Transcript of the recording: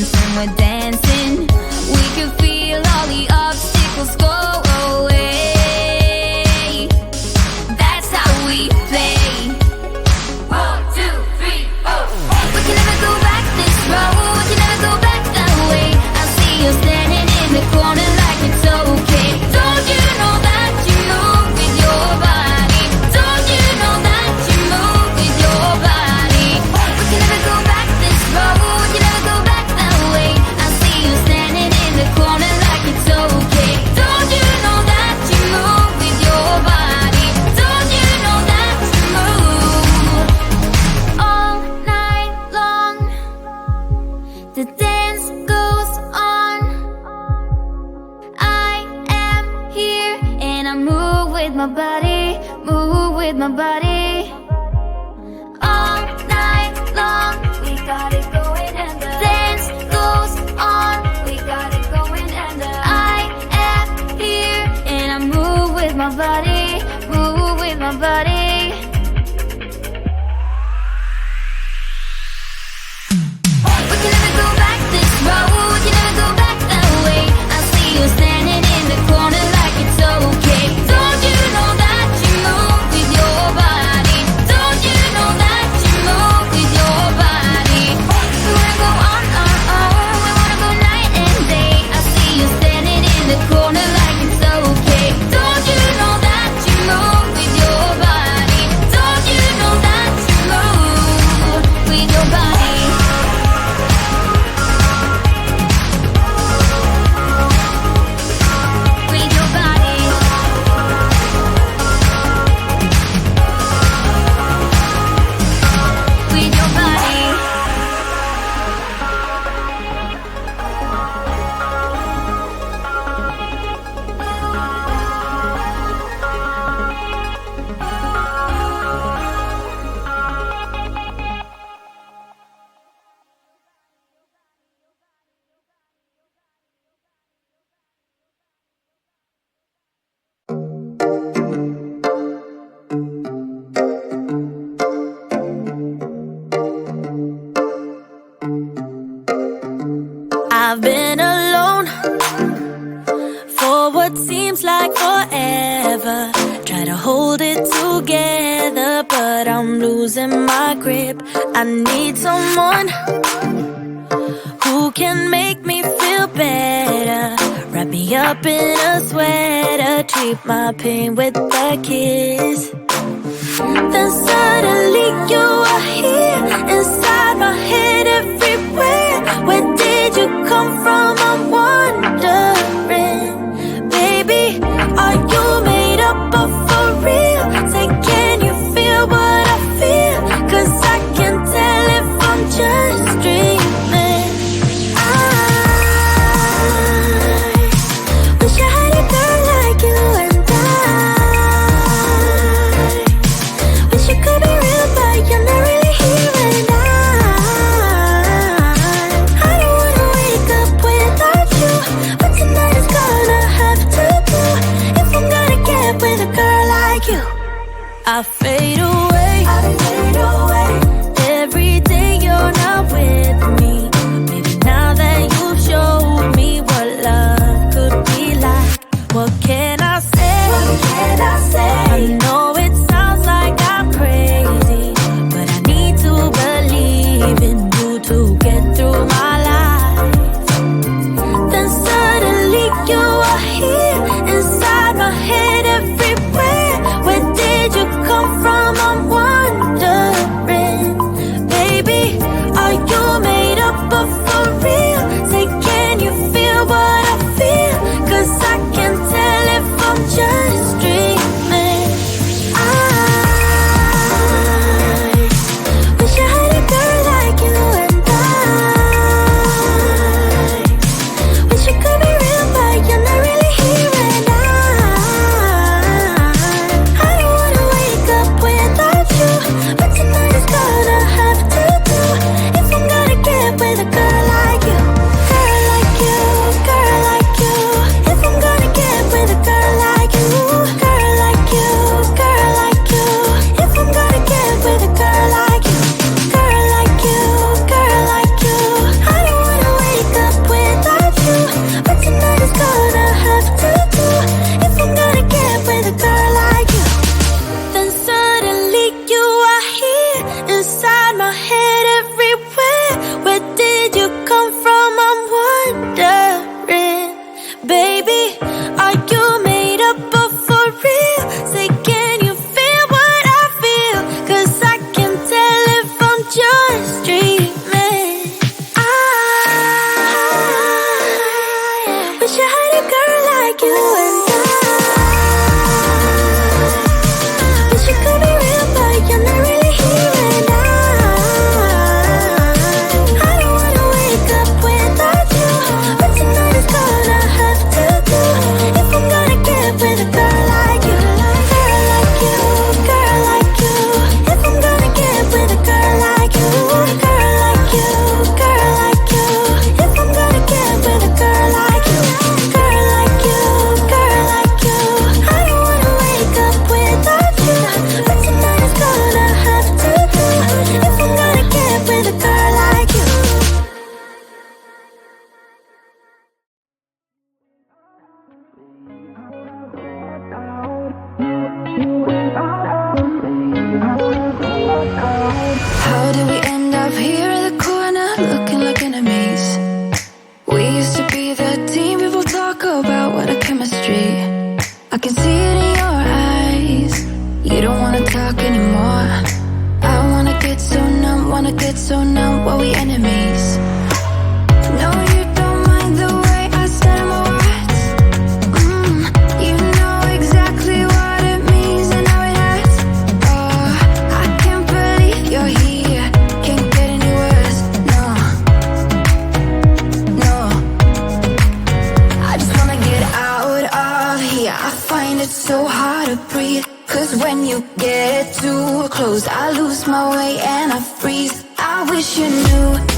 face when we're dancing. We can feel all the obstacles go away. That's how we play. 1, 2, 3, 4. We can never go back this road. We can never go back that way. I see you standing in the corner like it's okay. Don't you know that you move with your body? Don't you know that you move with your body? We can never go back this road. We can never go back that way. I see you standing in the corner like it's okay. Don't you know that you move with your body? Don't you know that you move all night long? The dance goes on. I am here and I move with my body, move with my body. All night long, we got it going and the dance goes on. We got it going and the I am here and I move with my body, move with my body. We can never go back this road. We can never go back that way. I see you standing in the corner like it's okay. Don't you know that you move with your body? Don't you know that you move with your body? We wanna go on our own. We wanna go night and day. I see you standing in the corner like it's okay. Don't you know that you move with your body? Don't you know that you move with your body? With your body. With your body. I've been alone for what seems like forever. Try to hold it together, but I'm losing my grip. I need someone who can make me feel better. Wrap me up in a sweater, treat my pain with a kiss. Then suddenly you are here, inside my head everywhere. Where did you come from? I'm wondering. Baby, are you made up of for real? Say, can you feel what I feel? 'Cause I can tell if I'm just dreaming. I wish I had a girl like you, and I wish you could be real, but you're not really here. And wanna get so numb while we enemies. No, you don't mind the way I said my words. You know exactly what it means and how it hurts. Oh, I can't believe you're here. Can't get any worse. No, no. I just wanna get out of here. I find it so hard to breathe. Cause when you get too close, I lose my way and I freeze. I wish you knew